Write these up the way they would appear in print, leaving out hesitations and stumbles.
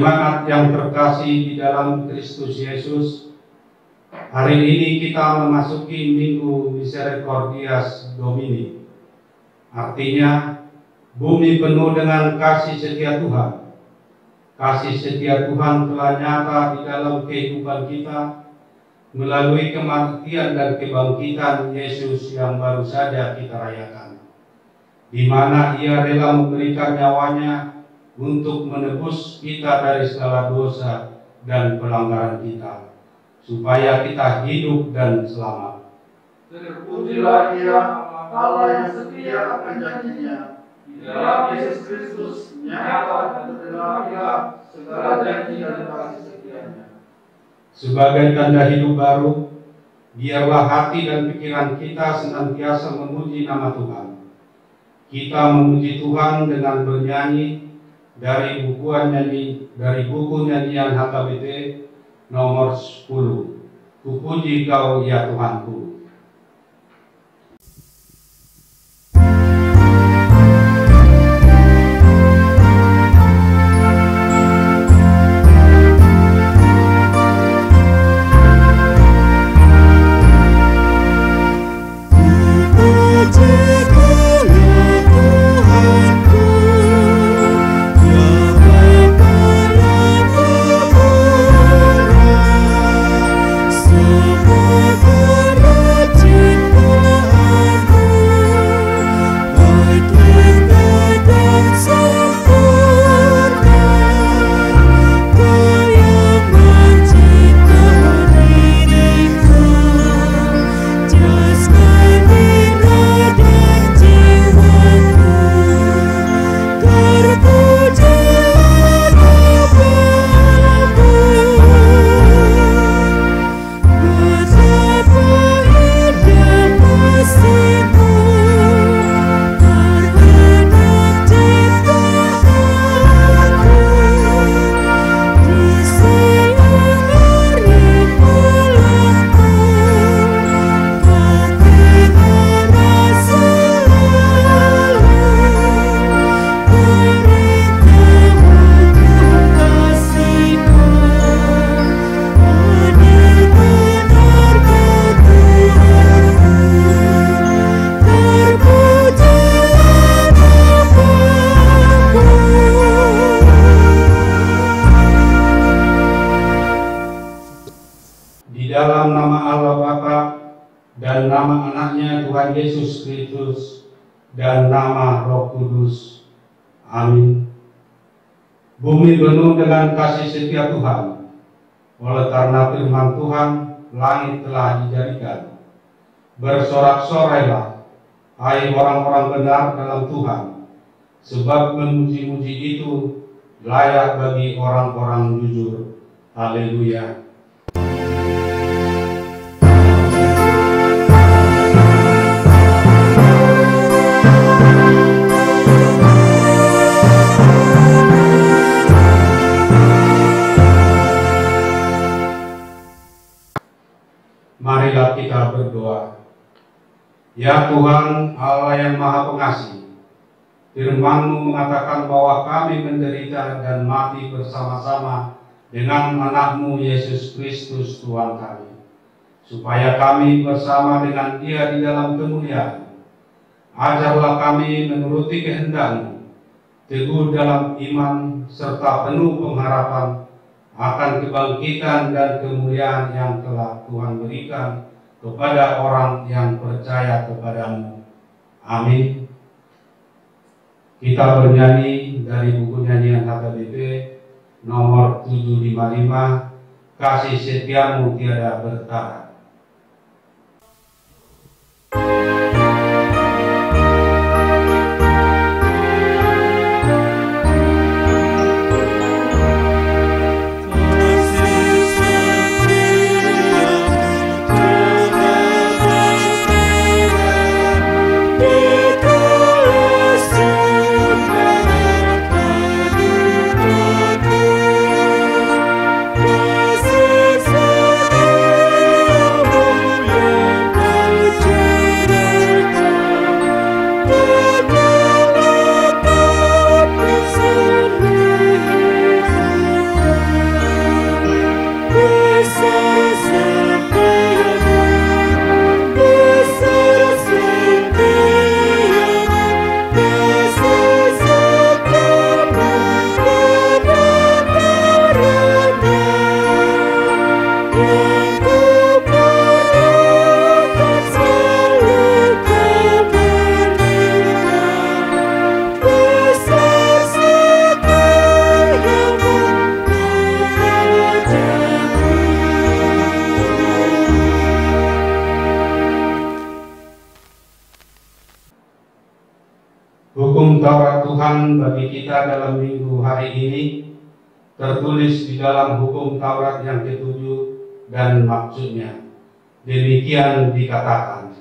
Jemaat yang terkasih di dalam Kristus Yesus, hari ini kita memasuki Minggu Misericordias Domini. Artinya, bumi penuh dengan kasih setia Tuhan. Kasih setia Tuhan telah nyata di dalam kehidupan kita melalui kematian dan kebangkitan Yesus yang baru saja kita rayakan, di mana Ia rela memberikan nyawanya untuk menebus kita dari segala dosa dan pelanggaran kita, supaya kita hidup dan selamat. Terpujilah Dia, Allah yang setia akan janjinya. Di dalam Yesus Kristus nyata dan tergenapilah segala janji dan kasih setianya. Sebagai tanda hidup baru, biarlah hati dan pikiran kita senantiasa memuji nama Tuhan. Kita memuji Tuhan dengan bernyanyi dari buku nyanyian HKBP nomor 10. Kupuji Kau ya Tuhanku. Dalam nama Allah Bapa dan nama anaknya Tuhan Yesus Kristus dan nama Roh Kudus. Amin. Bumi penuh dengan kasih setia Tuhan. Oleh karena firman Tuhan, langit telah dijadikan. Bersorak-sorailah, hai orang-orang benar dalam Tuhan, sebab memuji-muji itu layak bagi orang-orang jujur. Haleluya. Marilah kita berdoa. Ya Tuhan, Allah yang Maha Pengasih, firman-Mu mengatakan bahwa kami menderita dan mati bersama-sama dengan anak-Mu Yesus Kristus Tuhan kami, supaya kami bersama dengan Dia di dalam kemuliaan. Ajarlah kami menuruti kehendak-Mu, teguh dalam iman serta penuh pengharapan akan kebangkitan dan kemuliaan yang telah Tuhan berikan kepada orang yang percaya kepada-Mu. Amin. Kita bernyanyi dari buku nyanyian HKBP nomor 755, Kasih Setiamu Tiada Bertara. Hukum Taurat Tuhan bagi kita dalam minggu hari ini tertulis di dalam hukum Taurat yang ketujuh dan maksudnya. Demikian dikatakan,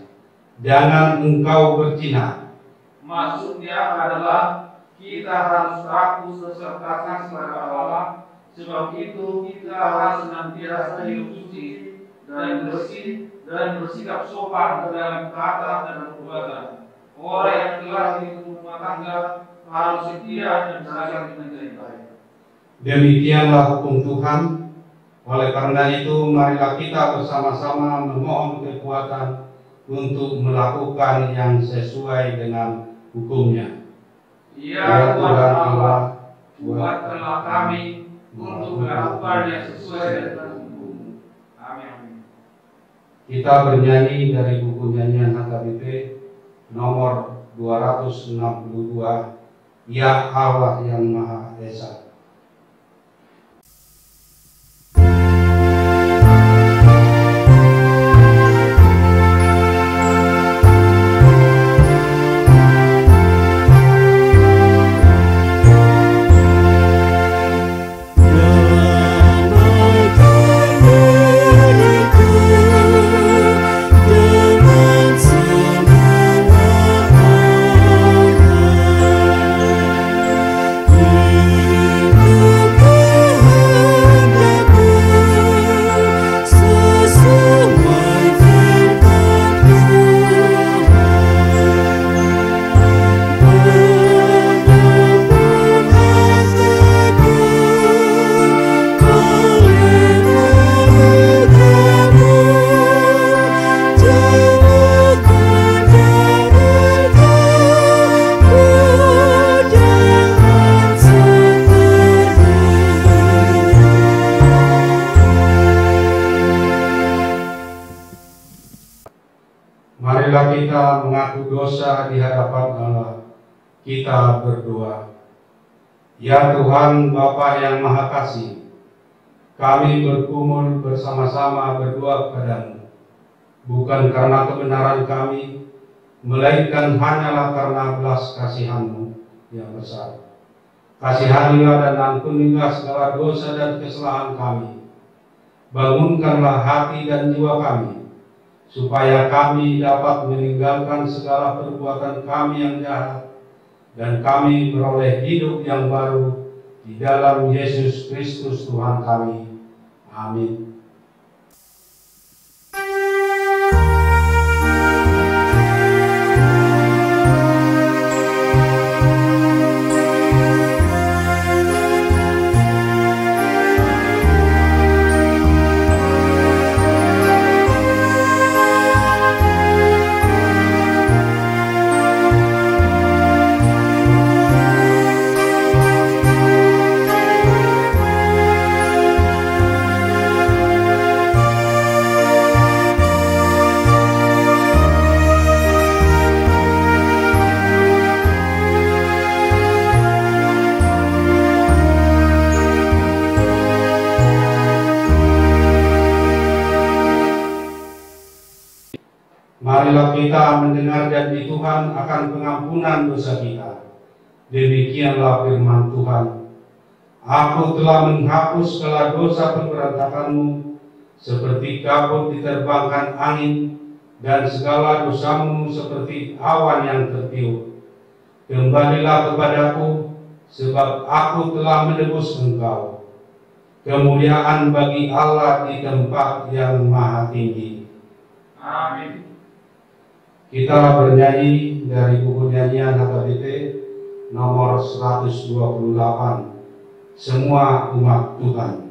jangan engkau berzina. Maksudnya adalah kita harus takut serta kasih pada Allah, sebab itu kita harus senantiasa hidup suci dan bersih dan bersikap sopan dalam kata dan perbuatan. Orang yang telah hidup rumah tangga harus setia dan saling mencintai. Demikianlah hukum Tuhan. Oleh karena itu, marilah kita bersama-sama memohon kekuatan untuk melakukan yang sesuai dengan hukumnya. Ya Tuhan Allah, buatkanlah kami untuk melakukan yang sesuai dengan hukum. Amin. Kita bernyanyi dari buku nyanyian HKBP nomor 262, Ya Allah yang Maha Esa. Marilah kita mengaku dosa di hadapan Allah. Kita berdoa. Ya Tuhan Bapa yang Maha Kasih, kami berkumul bersama-sama berdoa kepadamu, bukan karena kebenaran kami, melainkan hanyalah karena belas kasihan-Mu yang besar. Kasihanilah dan ampunilah segala dosa dan kesalahan kami. Bangunkanlah hati dan jiwa kami, supaya kami dapat meninggalkan segala perbuatan kami yang jahat dan kami beroleh hidup yang baru di dalam Yesus Kristus Tuhan kami. Amin. Marilah kita mendengar janji Tuhan akan pengampunan dosa kita. Demikianlah firman Tuhan. Aku telah menghapus segala dosa pemberontakanmu, seperti kabut diterbangkan angin, dan segala dosamu seperti awan yang tertiup. Kembalilah kepadaku, sebab aku telah menebus engkau. Kemuliaan bagi Allah di tempat yang maha tinggi. Amin. Kita bernyanyi dari buku nyanyian HKBP nomor 128, Semua Umat Tuhan.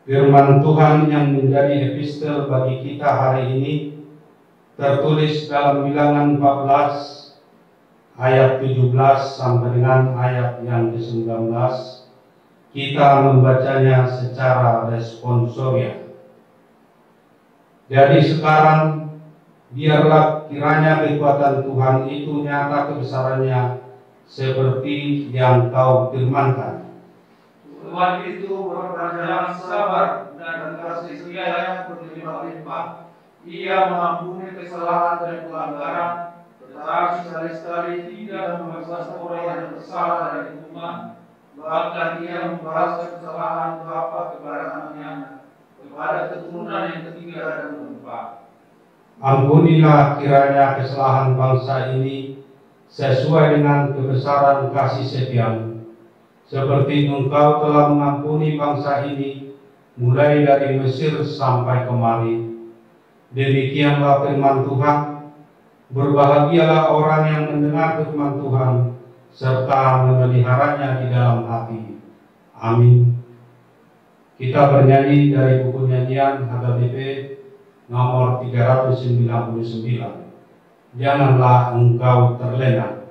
Firman Tuhan yang menjadi epistel bagi kita hari ini tertulis dalam Bilangan 14 ayat 17 sampai dengan ayat yang ke-19. Kita membacanya secara responsorial. Jadi sekarang biarlah kiranya kekuatan Tuhan itu nyata kebesarannya seperti yang kau firmankan. Tuhan itu berpanjang sabar dan kasih setianya berlimpah-limpah. Ia mengampuni kesalahan dan pelanggaran, tetapi sekali-sekali tidak membebaskan orang yang bersalah dari hukuman. Bahkan ia membalas kesalahan bapa kepada anaknya, kepada keturunan yang ketiga dan keempat. Ampunilah kiranya kesalahan bangsa ini sesuai dengan kebesaran kasih setiamu, seperti Engkau telah mengampuni bangsa ini mulai dari Mesir sampai kemari. Demikianlah firman Tuhan. Berbahagialah orang yang mendengar firman Tuhan serta memeliharanya di dalam hati. Amin. Kita bernyanyi dari buku nyanyian HKBP nomor 399. Janganlah engkau terlena.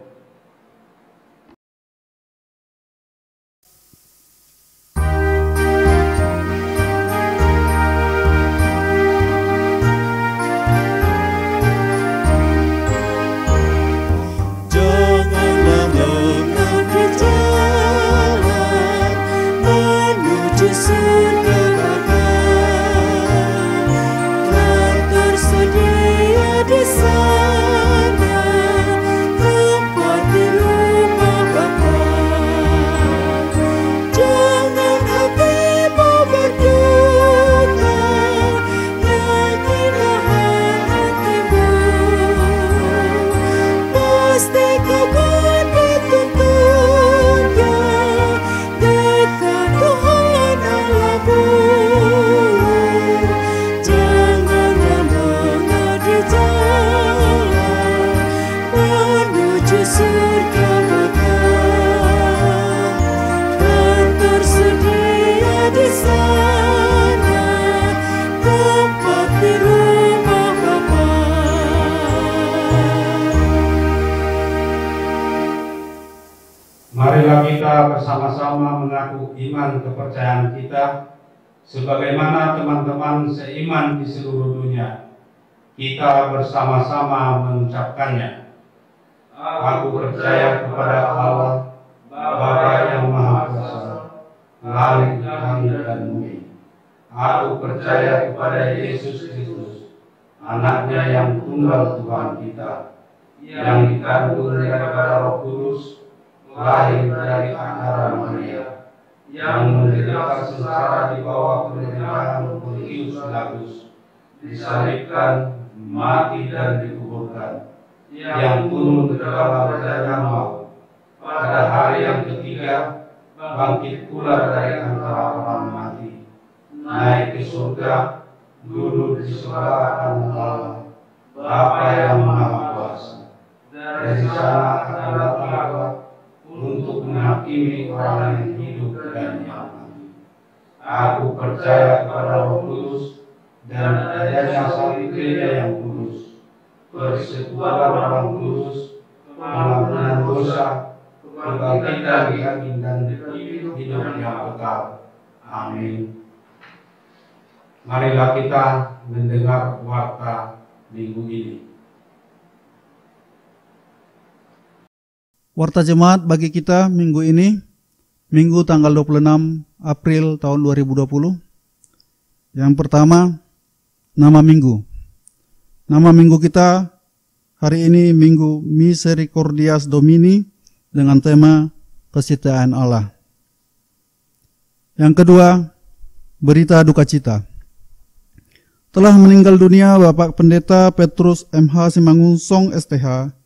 Marilah kita bersama-sama mengaku iman kepercayaan kita sebagaimana teman-teman seiman di seluruh dunia. Kita bersama-sama mengucapkannya. Aku percaya kepada Allah, Bapa yang Maha Kuasa, langit dan bumi. Aku percaya kepada Yesus Kristus, Anaknya yang tunggal Tuhan kita, yang dikandung daripada Roh Kudus, lahir dari antara Maria, yang menderita sengsara di bawah pemerintahan Pontius Pilatus, disalibkan, mati dan dikuburkan, yang turun ke dalam berdaya maut, pada hari yang ketiga bangkit pula dari antara orang mati, naik ke surga, duduk di sebelah kanan Allah, Bapa yang Maha Kuasa. Dari sana akan datang untuk menghakimi orang yang hidup dan yang mati. Aku percaya kepada Roh Kudus dan adanya satu gereja yang kudus, persekutuan orang kudus, pengampunan dosa, kebangkitan daging dan hidup yang kekal. Amin. Marilah kita mendengar warta minggu ini. Warta jemaat bagi kita minggu ini, Minggu tanggal 26 April tahun 2020. Yang pertama, nama minggu. Nama minggu kita hari ini Minggu Misericordias Domini dengan tema kesetiaan Allah. Yang kedua, berita duka cita. Telah meninggal dunia Bapak Pendeta Petrus MH Simangunsong STH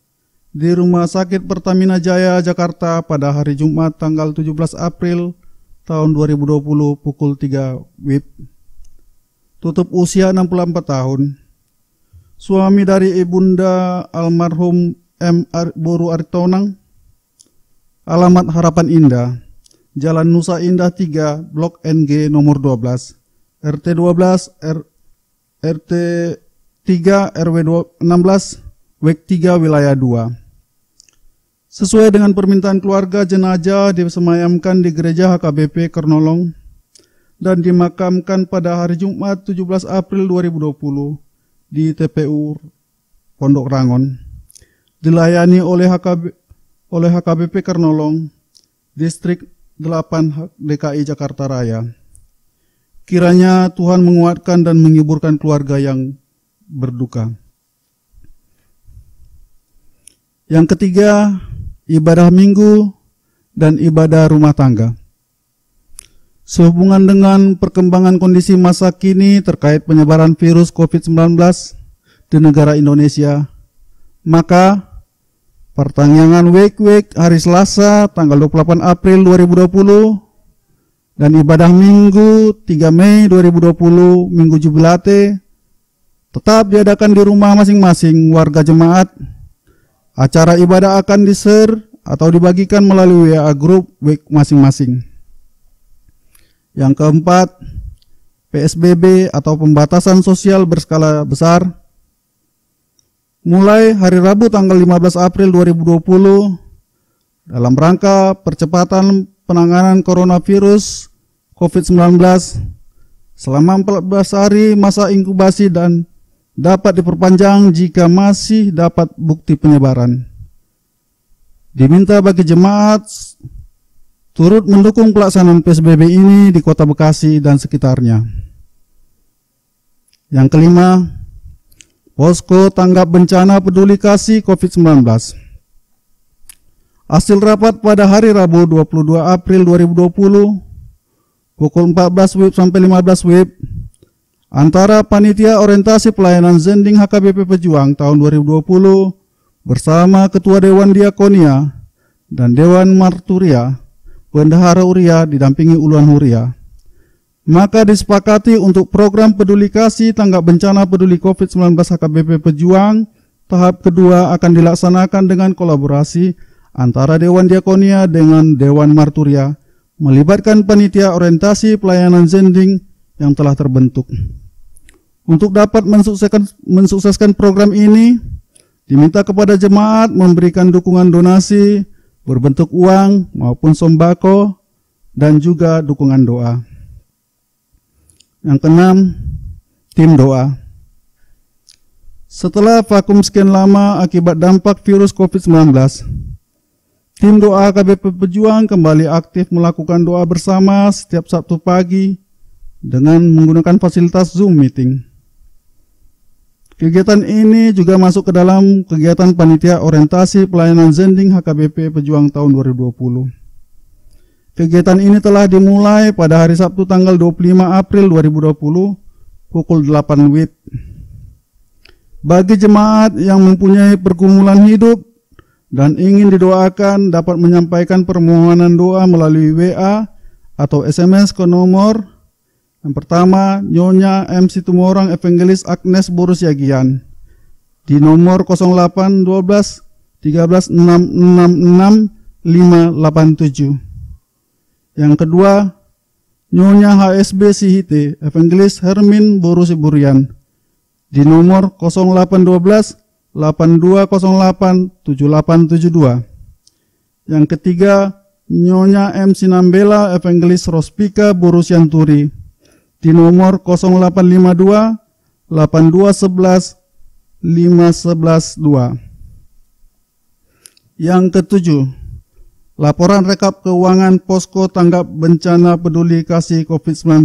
di Rumah Sakit Pertamina Jaya, Jakarta pada hari Jumat tanggal 17 April tahun 2020 pukul 3 WIB. Tutup usia 64 tahun. Suami dari Ibunda almarhum M. Boru Aritonang. Alamat Harapan Indah, Jalan Nusa Indah 3, Blok NG nomor 12, RT 12, RT 3, RW 16, WEK 3 wilayah 2. Sesuai dengan permintaan keluarga, jenazah disemayamkan di Gereja HKBP Kernolong dan dimakamkan pada hari Jumat 17 April 2020 di TPU Pondok Rangon. Dilayani oleh HKBP Kernolong, Distrik 8 DKI Jakarta Raya. Kiranya Tuhan menguatkan dan menghiburkan keluarga yang berduka. Yang ketiga, ibadah minggu dan ibadah rumah tangga. Sehubungan dengan perkembangan kondisi masa kini terkait penyebaran virus COVID-19 di negara Indonesia, maka pertanyaan WEK hari Selasa tanggal 28 April 2020 dan ibadah Minggu 3 Mei 2020 Minggu Jubilate tetap diadakan di rumah masing-masing warga jemaat. Acara ibadah akan di-share atau dibagikan melalui WA grup WEK masing-masing. Yang keempat, PSBB atau pembatasan sosial berskala besar. Mulai hari Rabu tanggal 15 April 2020 dalam rangka percepatan penanganan coronavirus COVID-19 selama 14 hari masa inkubasi dan dapat diperpanjang jika masih dapat bukti penyebaran. Diminta bagi jemaat turut mendukung pelaksanaan PSBB ini di Kota Bekasi dan sekitarnya. Yang kelima, Posko Tanggap Bencana Peduli Kasih COVID-19. Hasil rapat pada hari Rabu 22 April 2020 pukul 14 WIB sampai 15 WIB antara Panitia Orientasi Pelayanan Zending HKBP Pejuang tahun 2020 bersama Ketua Dewan Diakonia dan Dewan Marturia, Bendahara Uria didampingi Uluan Huria. Maka disepakati untuk program peduli kasih tanggap bencana peduli COVID-19 HKBP Pejuang tahap kedua akan dilaksanakan dengan kolaborasi antara Dewan Diakonia dengan Dewan Marturia, melibatkan panitia orientasi pelayanan Zending yang telah terbentuk. Untuk dapat mensukseskan program ini, diminta kepada jemaat memberikan dukungan donasi berbentuk uang maupun sembako dan juga dukungan doa. Yang keenam, tim doa. Setelah vakum sekian lama akibat dampak virus COVID-19, tim doa HKBP Pejuang kembali aktif melakukan doa bersama setiap Sabtu pagi dengan menggunakan fasilitas Zoom meeting. Kegiatan ini juga masuk ke dalam kegiatan Panitia Orientasi Pelayanan Zending HKBP Pejuang tahun 2020. Kegiatan ini telah dimulai pada hari Sabtu tanggal 25 April 2020 pukul 8 WIB. Bagi jemaat yang mempunyai pergumulan hidup dan ingin didoakan dapat menyampaikan permohonan doa melalui WA atau SMS ke nomor yang pertama, Nyonya MC Tumorang Evangelis Agnes Borus Yagian di nomor 0812 13 666 587. Yang kedua, Nyonya HSB Sihite Evangelis Hermin Borus Iburian di nomor 0812 8208 7872. Yang ketiga, Nyonya MC Nambela Evangelis Rospika Borus Yanturi di nomor 0852 8211 5112. Yang ketujuh, laporan rekap keuangan Posko Tanggap Bencana Peduli Kasih COVID-19.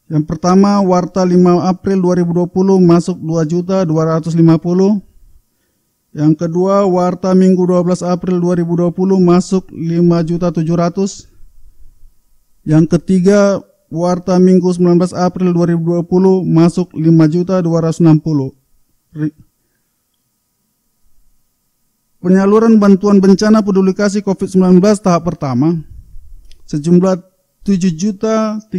Yang pertama, Warta 5 April 2020 masuk 2.250.000. Yang kedua, Warta Minggu 12 April 2020 masuk 5.700.000. Yang ketiga, Warta Minggu 19 April 2020 masuk 5.260.000. Penyaluran bantuan bencana peduli kasih COVID-19 tahap pertama sejumlah 7.305.000.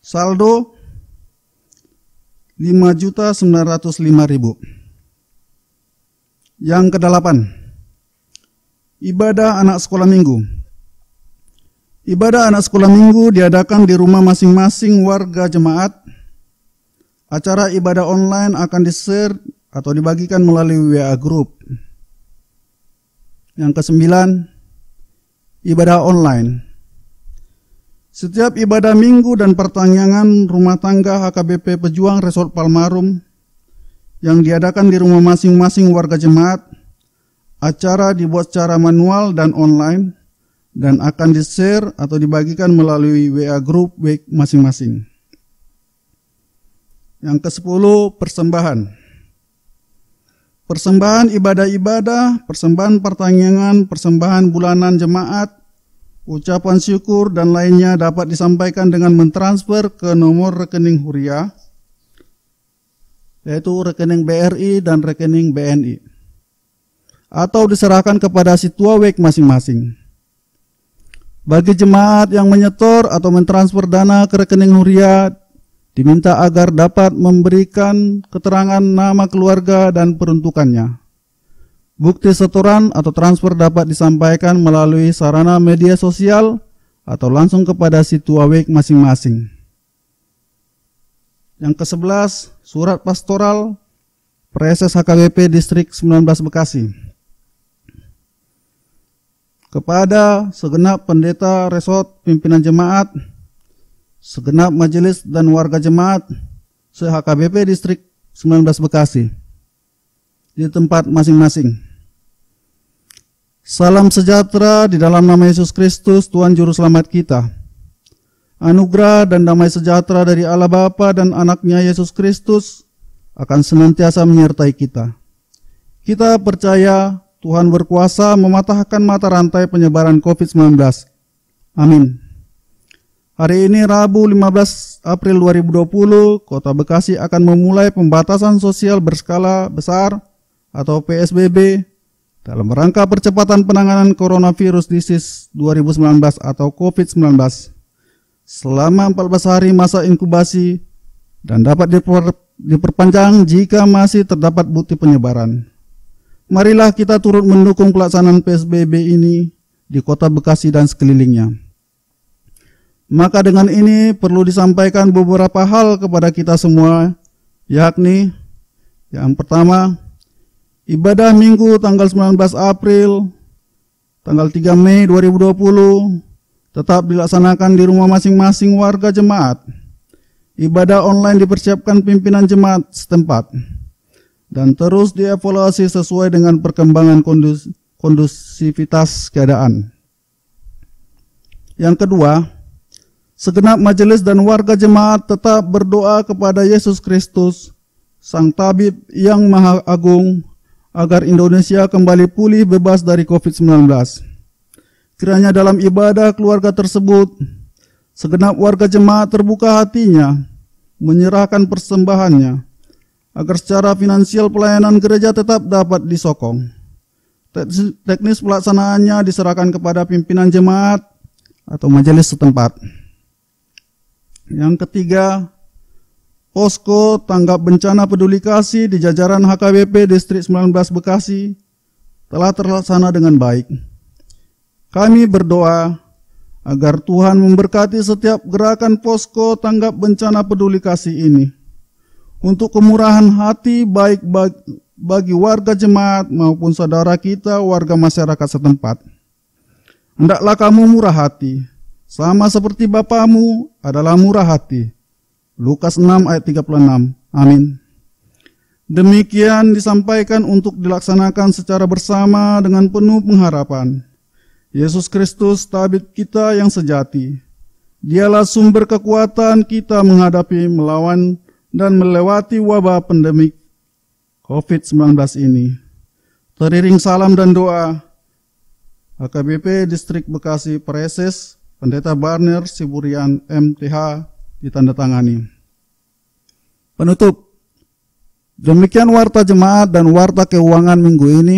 Saldo 5.905.000. Yang kedelapan, ibadah anak sekolah minggu Ibadah anak sekolah minggu diadakan di rumah masing-masing warga jemaat. Acara ibadah online akan di-share atau dibagikan melalui WA Group. Yang kesembilan, ibadah online. Setiap ibadah minggu dan pertanyaan rumah tangga HKBP Pejuang Resort Palmarum yang diadakan di rumah masing-masing warga jemaat, acara dibuat secara manual dan online dan akan di-share atau dibagikan melalui WA Group masing-masing. Yang ke-10, persembahan. Persembahan ibadah-ibadah, persembahan pertanyaan, persembahan bulanan jemaat, ucapan syukur dan lainnya dapat disampaikan dengan mentransfer ke nomor rekening Huria, yaitu rekening BRI dan rekening BNI, atau diserahkan kepada Situa WEK masing-masing. Bagi jemaat yang menyetor atau mentransfer dana ke rekening Huria, diminta agar dapat memberikan keterangan nama keluarga dan peruntukannya. Bukti setoran atau transfer dapat disampaikan melalui sarana media sosial atau langsung kepada Situa WEK masing-masing. Yang ke-11, surat pastoral Preses HKBP Distrik 19 Bekasi. Kepada segenap pendeta resort, pimpinan jemaat, segenap majelis dan warga jemaat se-HKBP Distrik 19 Bekasi di tempat masing-masing. Salam sejahtera di dalam nama Yesus Kristus, Tuhan Juru Selamat kita. Anugerah dan damai sejahtera dari Allah Bapa dan Anaknya Yesus Kristus akan senantiasa menyertai kita. Kita percaya Tuhan berkuasa mematahkan mata rantai penyebaran COVID-19. Amin. Hari ini Rabu 15 April 2020, Kota Bekasi akan memulai pembatasan sosial berskala besar atau PSBB dalam rangka percepatan penanganan coronavirus disease 2019 atau COVID-19 selama 14 hari masa inkubasi dan dapat diperpanjang jika masih terdapat bukti penyebaran. Marilah kita turut mendukung pelaksanaan PSBB ini di Kota Bekasi dan sekelilingnya. Maka dengan ini perlu disampaikan beberapa hal kepada kita semua, yakni yang pertama, ibadah Minggu tanggal 19 April, tanggal 3 Mei 2020 tetap dilaksanakan di rumah masing-masing warga jemaat. Ibadah online dipersiapkan pimpinan jemaat setempat dan terus dievaluasi sesuai dengan perkembangan kondusivitas keadaan. Yang kedua, segenap majelis dan warga jemaat tetap berdoa kepada Yesus Kristus, Sang Tabib yang Maha Agung, agar Indonesia kembali pulih bebas dari COVID-19. Kiranya dalam ibadah keluarga tersebut, segenap warga jemaat terbuka hatinya, menyerahkan persembahannya, agar secara finansial pelayanan gereja tetap dapat disokong. Teknis pelaksanaannya diserahkan kepada pimpinan jemaat atau majelis setempat. Yang ketiga, posko tanggap bencana peduli kasih di jajaran HKBP Distrik 19 Bekasi telah terlaksana dengan baik. Kami berdoa agar Tuhan memberkati setiap gerakan posko tanggap bencana peduli kasih ini untuk kemurahan hati baik bagi warga jemaat maupun saudara kita warga masyarakat setempat. Hendaklah kamu murah hati, sama seperti Bapamu adalah murah hati. Lukas 6 ayat 36. Amin. Demikian disampaikan untuk dilaksanakan secara bersama dengan penuh pengharapan. Yesus Kristus, tabib kita yang sejati. Dialah sumber kekuatan kita menghadapi, melawan, dan melewati wabah pandemik COVID-19 ini. Teriring salam dan doa, HKBP Distrik Bekasi Preses, Pendeta Barner Siburian MTH, ditandatangani. Penutup. Demikian warta jemaat dan warta keuangan minggu ini.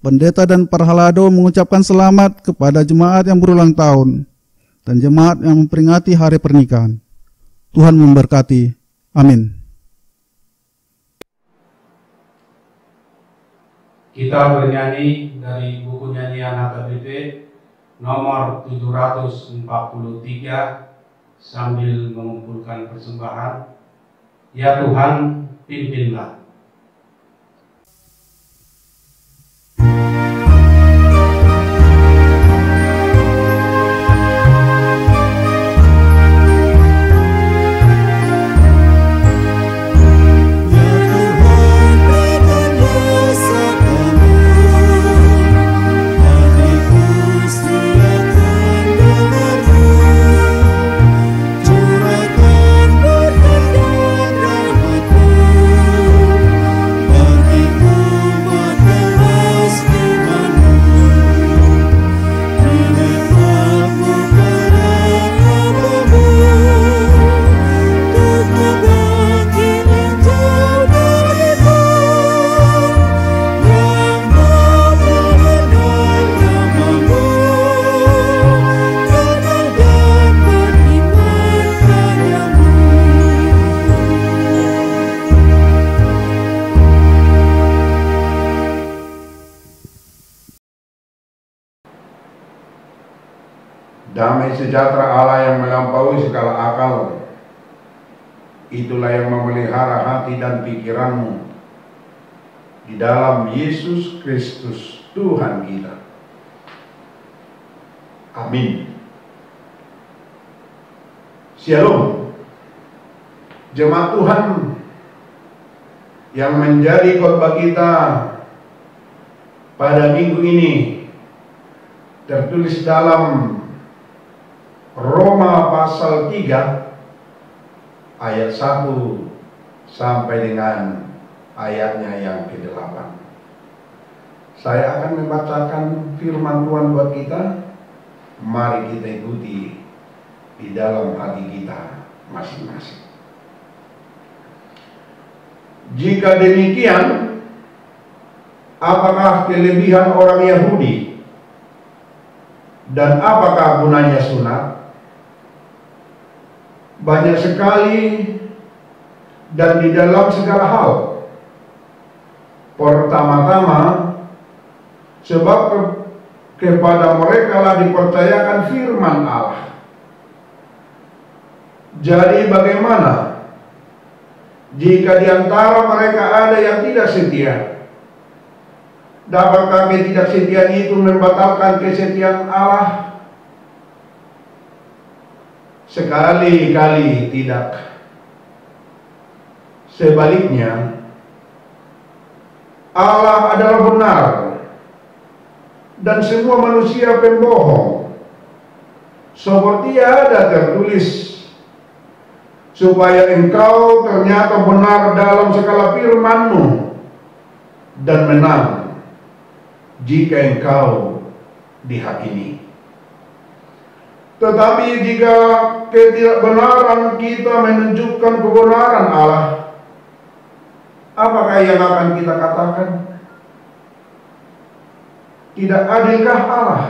Pendeta dan Parhalado mengucapkan selamat kepada jemaat yang berulang tahun dan jemaat yang memperingati hari pernikahan. Tuhan memberkati. Amin. Kita bernyanyi dari buku nyanyian HKBP nomor 743 sambil mengumpulkan persembahan. Ya Tuhan, pimpinlah. Damai sejahtera Allah yang melampaui segala akal, itulah yang memelihara hati dan pikiranmu di dalam Yesus Kristus Tuhan kita. Amin. Shalom. Jemaat Tuhan yang menjadi khotbah kita pada minggu ini tertulis dalam Roma pasal 3 ayat 1 sampai dengan ayatnya yang ke-8. Saya akan membacakan firman Tuhan buat kita. Mari kita ikuti di dalam hati kita masing-masing. Jika demikian, apakah kelebihan orang Yahudi dan apakah gunanya sunat? Banyak sekali dan di dalam segala hal. Pertama-tama, sebab kepada mereka lah dipercayakan firman Allah. Jadi bagaimana jika di antara mereka ada yang tidak setia? Dapatkah ketidaksetiaan itu membatalkan kesetiaan Allah? Sekali-kali tidak. Sebaliknya, Allah adalah benar dan semua manusia pembohong. Seperti ada tertulis, supaya engkau ternyata benar dalam segala firman-Mu dan menang jika engkau dihakimi. Tetapi jika ketidakbenaran kita menunjukkan kebenaran Allah, apakah yang akan kita katakan? Tidak adilkah Allah?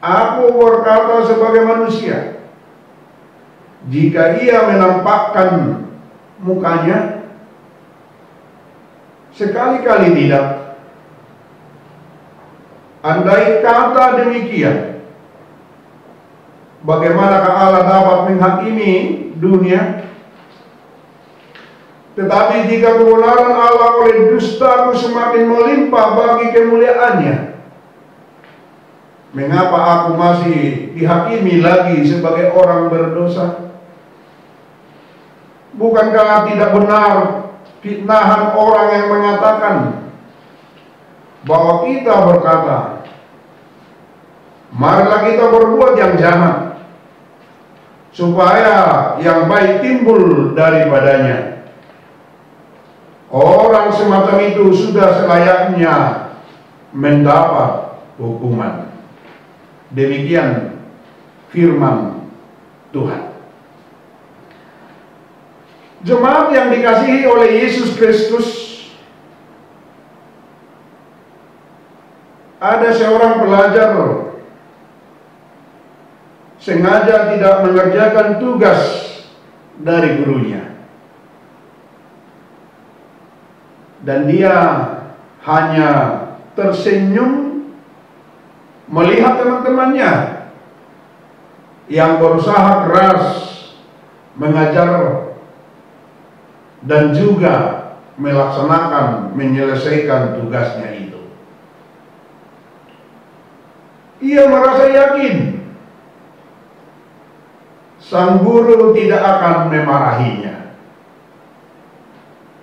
Aku berkata sebagai manusia, jika ia menampakkan mukanya, sekali-kali tidak. Andai kata demikian, bagaimanakah Allah dapat menghakimi dunia? Tetapi jika kebenaran Allah oleh dustaku semakin melimpah bagi kemuliaannya, mengapa aku masih dihakimi lagi sebagai orang berdosa? Bukankah tidak benar fitnahan orang yang mengatakan bahwa kita berkata, marilah kita berbuat yang jahat, supaya yang baik timbul daripadanya. Orang semacam itu sudah selayaknya mendapat hukuman. Demikian firman Tuhan. Jemaat yang dikasihi oleh Yesus Kristus, ada seorang pelajar sengaja tidak mengerjakan tugas dari gurunya, dan dia hanya tersenyum melihat teman-temannya yang berusaha keras mengajar dan juga menyelesaikan tugasnya itu. Ia merasa yakin sang guru tidak akan memarahinya.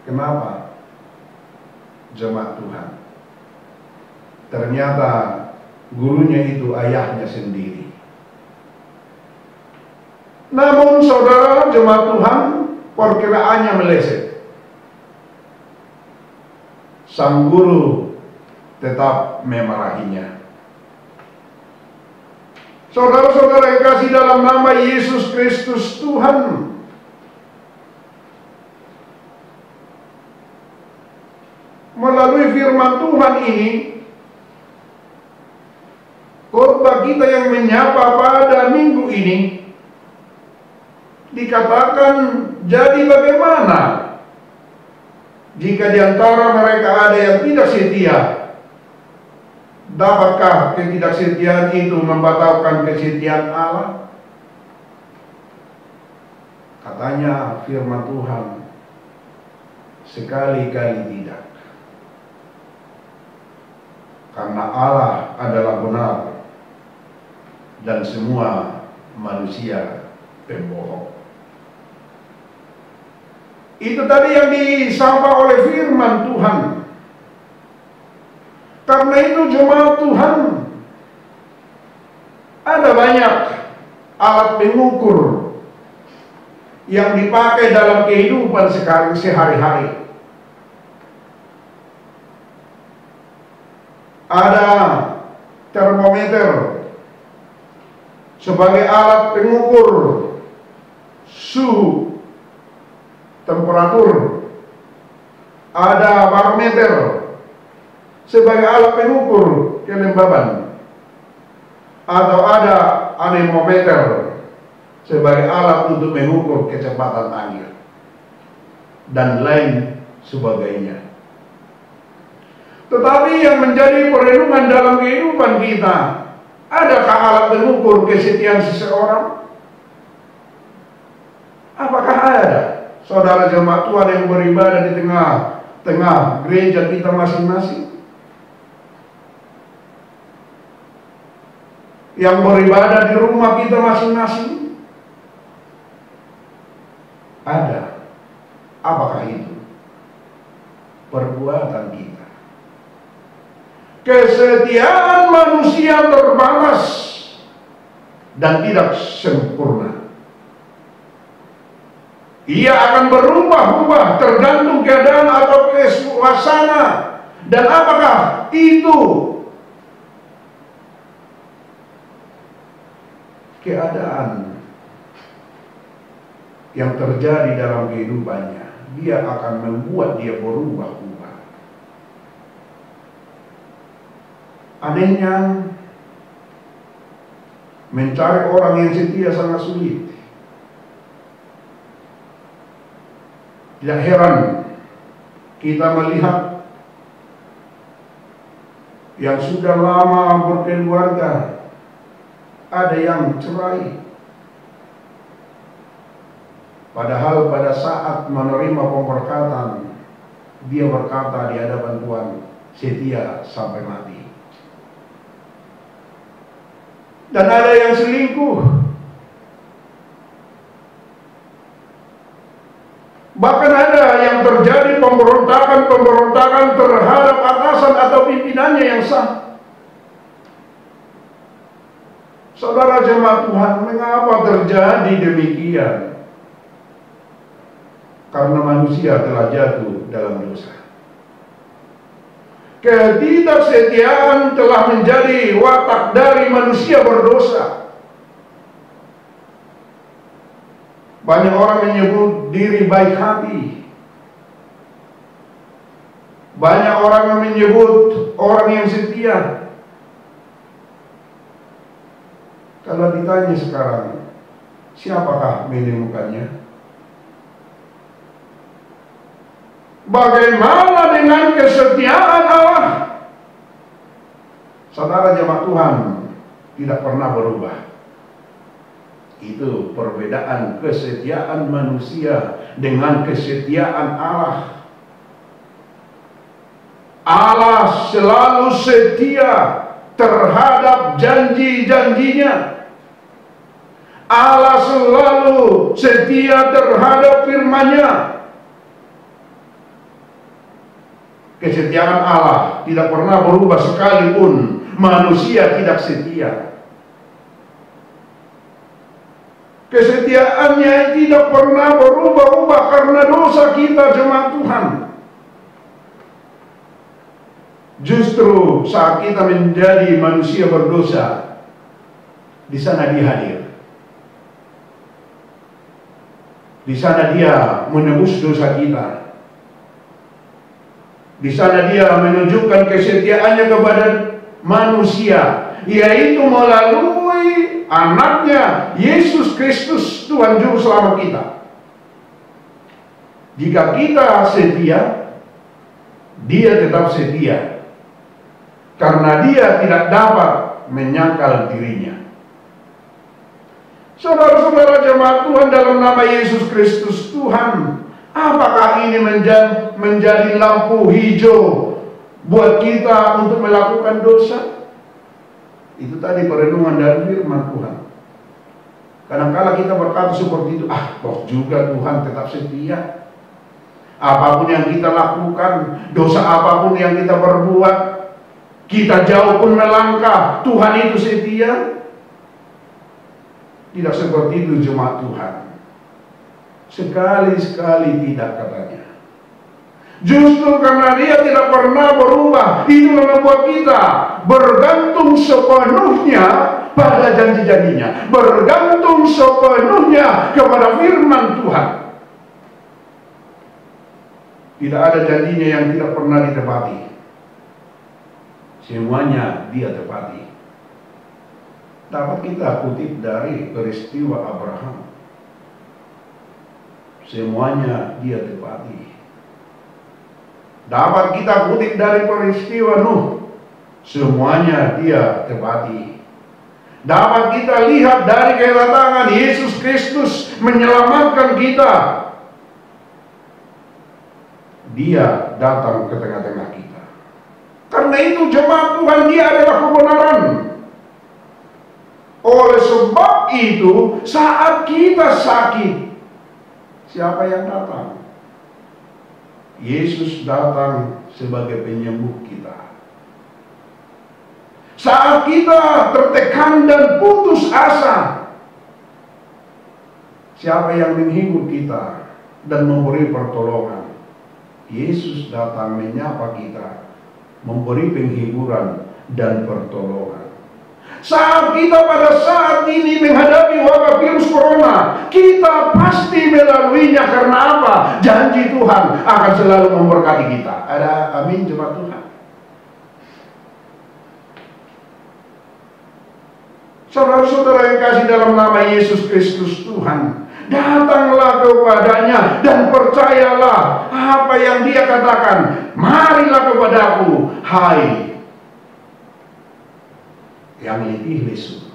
Kenapa? Jemaat Tuhan, ternyata gurunya itu ayahnya sendiri. Namun saudara jemaat Tuhan, perkiraannya meleset. Sang guru tetap memarahinya. Saudara-saudara yang kasih dalam nama Yesus Kristus Tuhan, melalui firman Tuhan ini, khotbah kita yang menyapa pada minggu ini dikatakan, jadi bagaimana jika di antara mereka ada yang tidak setia? Dapatkah ketidaksetiaan itu membatalkan kesetiaan Allah? Katanya firman Tuhan, sekali-kali tidak. Karena Allah adalah benar dan semua manusia pembohong. Itu tadi yang disampaikan oleh firman Tuhan. Karena itu jemaat Tuhan, ada banyak alat pengukur yang dipakai dalam kehidupan sekarang sehari-hari. Ada termometer sebagai alat pengukur suhu, temperatur. Ada barometer sebagai alat pengukur kelembaban. Atau ada anemometer sebagai alat untuk mengukur kecepatan angin dan lain sebagainya. Tetapi yang menjadi perenungan dalam kehidupan kita, adakah alat pengukur kesetiaan seseorang? Apakah ada saudara jemaat Tuhan yang beribadah di tengah-tengah gereja kita masing-masing? Yang beribadah di rumah kita masing-masing? Ada. Apakah itu? Perbuatan kita. Kesetiaan manusia terbatas dan tidak sempurna. Ia akan berubah-ubah tergantung keadaan atau suasana. Dan apakah itu keadaan yang terjadi dalam kehidupannya, dia akan membuat dia berubah-ubah. Anehnya, mencari orang yang setia sangat sulit. Tidak heran kita melihat yang sudah lama berkeluarga, ada yang cerai. Padahal pada saat menerima pemberkatan, dia berkata di hadapan Tuhan, setia sampai mati. Dan ada yang selingkuh. Bahkan ada yang terjadi pemberontakan terhadap atasan atau pimpinannya yang sah. Saudara jemaat Tuhan, mengapa terjadi demikian? Karena manusia telah jatuh dalam dosa. Ketidaksetiaan telah menjadi watak dari manusia berdosa. Banyak orang menyebut diri baik hati. Banyak orang menyebut orang yang setia. Kalau ditanya sekarang, siapakah menemukannya? Bagaimana dengan kesetiaan Allah? Saudara jemaat Tuhan, tidak pernah berubah. Itu perbedaan kesetiaan manusia dengan kesetiaan Allah. Allah selalu setia terhadap janji-janjinya. Allah selalu setia terhadap firman-Nya. Kesetiaan Allah tidak pernah berubah sekalipun manusia tidak setia. Kesetiaannya tidak pernah berubah-ubah karena dosa kita, jemaat Tuhan. Justru saat kita menjadi manusia berdosa, di sana Dia hadir. Di sana Dia menebus dosa kita. Di sana Dia menunjukkan kesetiaannya kepada manusia, yaitu melalui anaknya Yesus Kristus, Tuhan Juru Selamat kita. Jika kita setia, Dia tetap setia, karena Dia tidak dapat menyangkal dirinya. Saudara-saudara jemaat Tuhan, dalam nama Yesus Kristus Tuhan, apakah ini menjadi lampu hijau buat kita untuk melakukan dosa? Itu tadi perenungan dari firman Tuhan. Kadang-kala kita berkata seperti itu, toh juga Tuhan tetap setia. Apapun yang kita lakukan, dosa apapun yang kita perbuat, kita jauh pun melangkah, Tuhan itu setia. Tidak seperti itu jemaat Tuhan. Sekali-sekali tidak, katanya. Justru karena Dia tidak pernah berubah, itu membuat kita bergantung sepenuhnya pada janji-janjinya, bergantung sepenuhnya kepada firman Tuhan. Tidak ada janjinya yang tidak pernah ditepati. Semuanya Dia tepati. Dapat kita kutip dari peristiwa Abraham. Semuanya Dia tepati. Dapat kita kutip dari peristiwa Nuh. Semuanya Dia tepati. Dapat kita lihat dari kedatangan Yesus Kristus menyelamatkan kita. Dia datang ke tengah-tengah kita. Karena itu jemaat Tuhan, Dia adalah kebenaran. Oleh sebab itu, saat kita sakit, siapa yang datang? Yesus datang sebagai penyembuh kita. Saat kita tertekan dan putus asa, siapa yang menghibur kita dan memberi pertolongan? Yesus datang menyapa kita, memberi penghiburan dan pertolongan. Saat kita pada saat ini menghadapi wabah virus corona, kita pasti melaluinya. Karena apa? Janji Tuhan akan selalu memberkati kita. Ada amin jemaat Tuhan. Saudara-saudara yang kasih dalam nama Yesus Kristus Tuhan, datanglah kepadanya dan percayalah apa yang Dia katakan. Marilah kepadaku, hai yang letih lesu.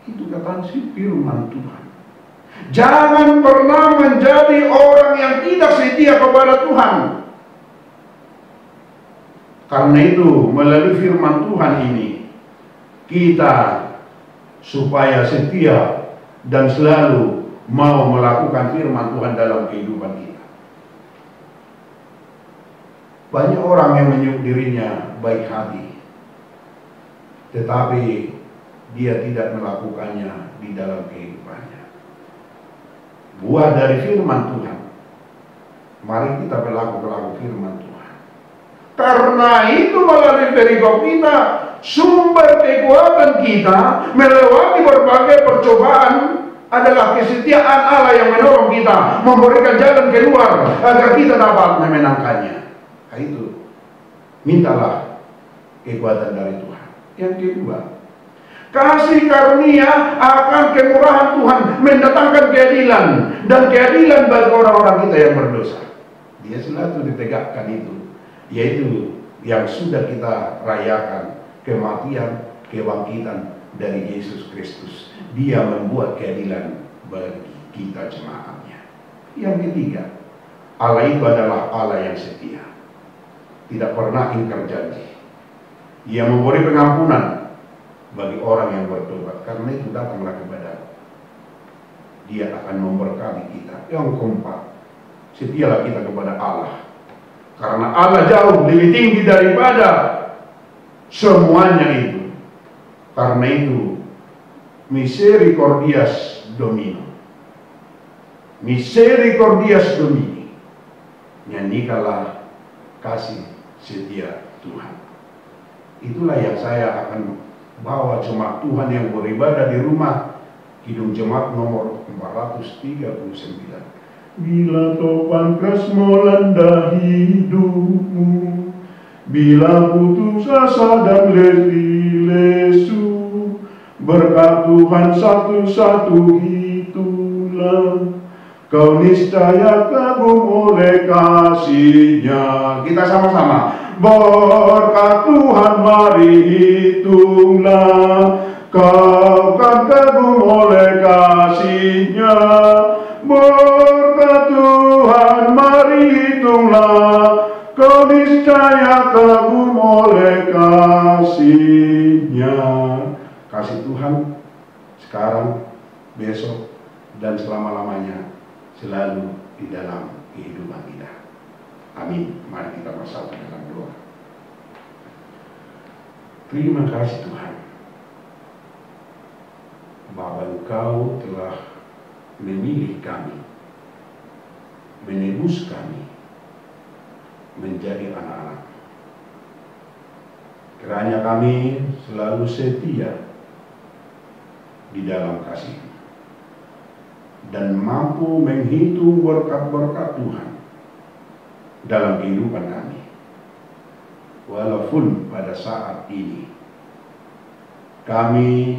Itu kata si firman Tuhan. Jangan pernah menjadi orang yang tidak setia kepada Tuhan. Karena itu melalui firman Tuhan ini, kita supaya setia dan selalu mau melakukan firman Tuhan dalam kehidupan kita. Banyak orang yang menyebut dirinya baik hati, tetapi dia tidak melakukannya di dalam kehidupannya. Buah dari firman Tuhan. Mari kita berlaku firman Tuhan. Karena itu melalui perikop kita, sumber kekuatan kita melewati berbagai percobaan adalah kesetiaan Allah yang menolong kita, memberikan jalan keluar agar kita dapat memenangkannya. Nah, itu mintalah kekuatan dari Tuhan. Yang kedua, kasih karunia akan kemurahan Tuhan mendatangkan keadilan, dan keadilan bagi orang-orang kita yang berdosa. Dia selalu ditegakkan itu, yaitu yang sudah kita rayakan, kematian, kebangkitan dari Yesus Kristus. Dia membuat keadilan bagi kita jemaatnya. Yang ketiga, Allah itu adalah Allah yang setia, tidak pernah ingkar janji. Ia memberi pengampunan bagi orang yang bertobat. Karena itu datanglah kepada Dia akan memberkati kita. Yang keempat, setialah kita kepada Allah, karena Allah jauh lebih tinggi daripada semuanya itu. Karena itu misericordias Domino, misericordias Domini, nyanyikanlah kasih setia Tuhan. Itulah yang saya akan bawa jemaat Tuhan yang beribadah di rumah Kidung Jemaat nomor 439. Bila topan keras melanda hidupmu, bila putus asa dan letih lesu, berkat Tuhan satu-satu itulah, kau niscaya kagum oleh kasih-Nya. Kita sama-sama. Berkat Tuhan mari hitunglah, kau kan kagum oleh kasih-Nya. Berkat Tuhan mari hitunglah, kau niscaya kagum oleh kasih-Nya. Kasih Tuhan sekarang, besok, dan selama-lamanya selalu di dalam kehidupan kita. Amin. Mari kita bersatu dalam doa. Terima kasih Tuhan, Bapa, Engkau telah memilih kami, menebus kami menjadi anak-anak. Kiranya kami selalu setia di dalam kasih dan mampu menghitung berkat-berkat Tuhan dalam kehidupan kami. Walaupun pada saat ini kami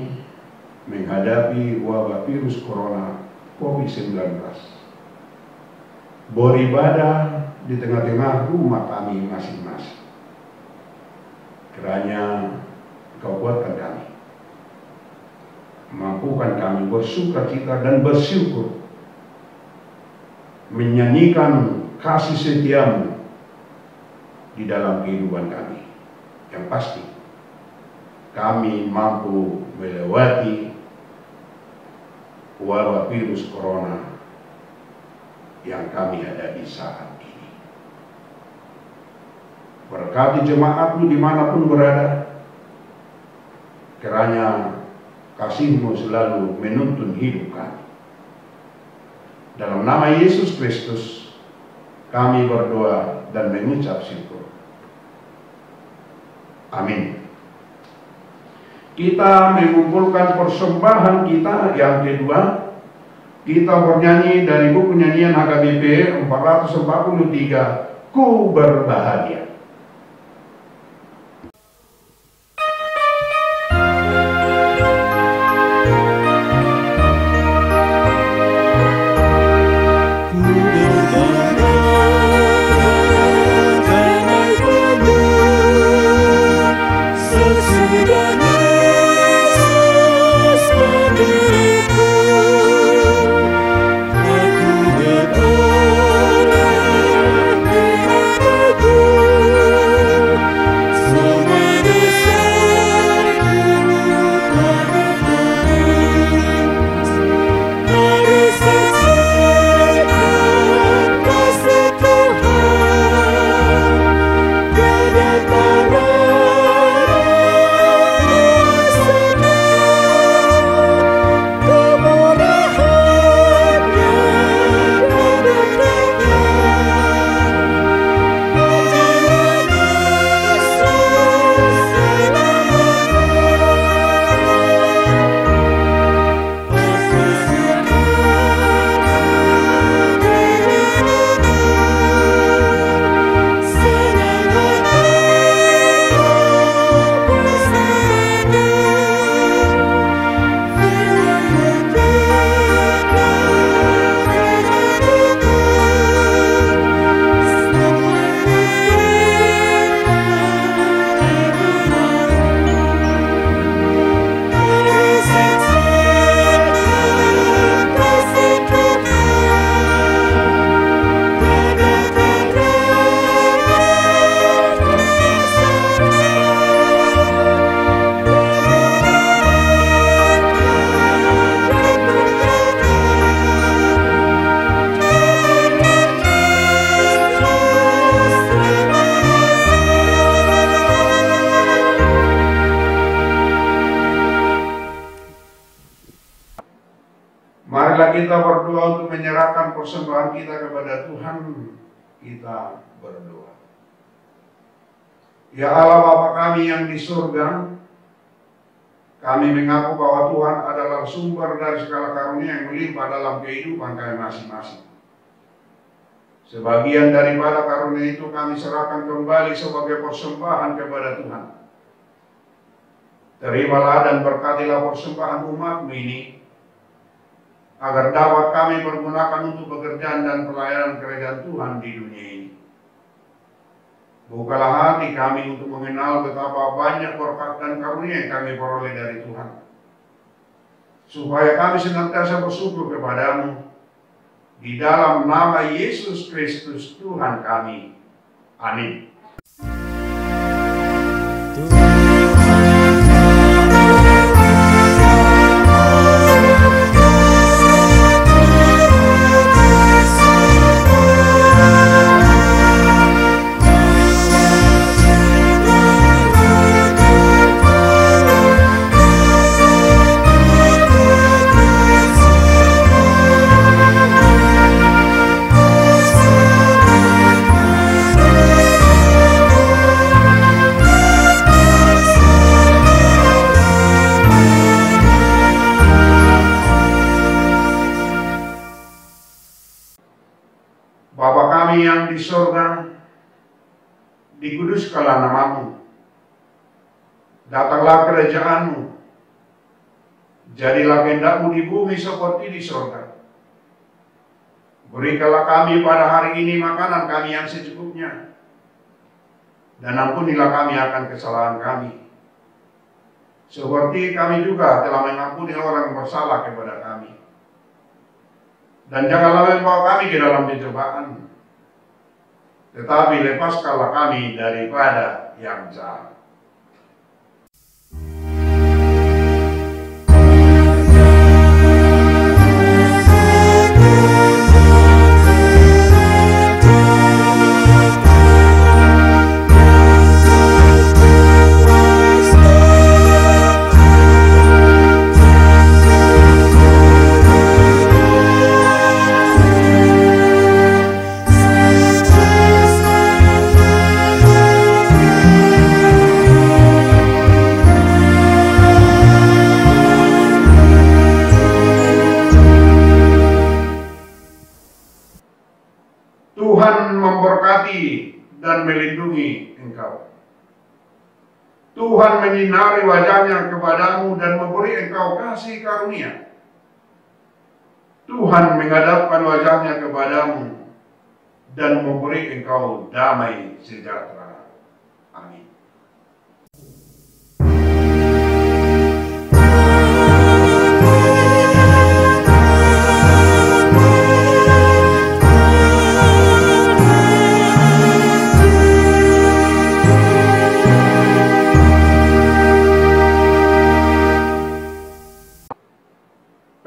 menghadapi wabah virus corona COVID-19, beribadah di tengah-tengah rumah kami masing-masing. Kiranya Kau kuatkan kami, mampukan kami bersukacita dan bersyukur, menyanyikan kasih setiamu di dalam kehidupan kami. Yang pasti kami mampu melewati wabah virus corona yang kami hadapi saat ini. Berkati jemaatmu dimanapun berada, kiranya kasih-Mu selalu menuntun hidup kami. Dalam nama Yesus Kristus kami berdoa dan mengucap syukur. Amin. Kita mengumpulkan persembahan kita yang kedua. Kita bernyanyi dari buku nyanyian HKBP 443, Ku Berbahagia. Ku Tuhan kita kepada Tuhan, kita berdoa. Ya Allah Bapa kami yang di surga, kami mengaku bahwa Tuhan adalah sumber dari segala karunia yang melimpah dalam kehidupan kami masing-masing. Sebagian daripada karunia itu kami serahkan kembali sebagai persembahan kepada Tuhan. Terimalah dan berkatilah persembahan umat-Mu ini, agar dapat kami pergunakan untuk pekerjaan dan pelayanan kerajaan Tuhan di dunia ini. Bukalah hati kami untuk mengenal betapa banyak berkat dan karunia yang kami peroleh dari Tuhan, supaya kami senantiasa bersyukur kepadamu. Di dalam nama Yesus Kristus Tuhan kami. Amin. Bapa kami yang di surga, dikuduskanlah nama-Mu. Datanglah kerajaan-Mu. Jadilah kehendak-Mu di bumi seperti di surga. Berikanlah kami pada hari ini makanan kami yang secukupnya. Dan ampunilah kami akan kesalahan kami, seperti kami juga telah mengampuni orang yang bersalah kepada kami. Dan janganlah membawa kami ke dalam pencobaan, tetapi lepaskanlah kami daripada yang jahat. Tuhan memberkati dan melindungi engkau. Tuhan menyinari wajahnya kepadamu dan memberi engkau kasih karunia. Tuhan menghadapkan wajahnya kepadamu dan memberi engkau damai sejahtera. Amin.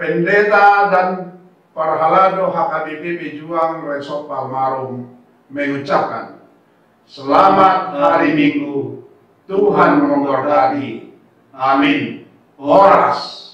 Pendeta dan Parhalado HKBP Pejuang Resort Palmarum mengucapkan selamat hari Minggu, Tuhan memberkati. Amin. Horas.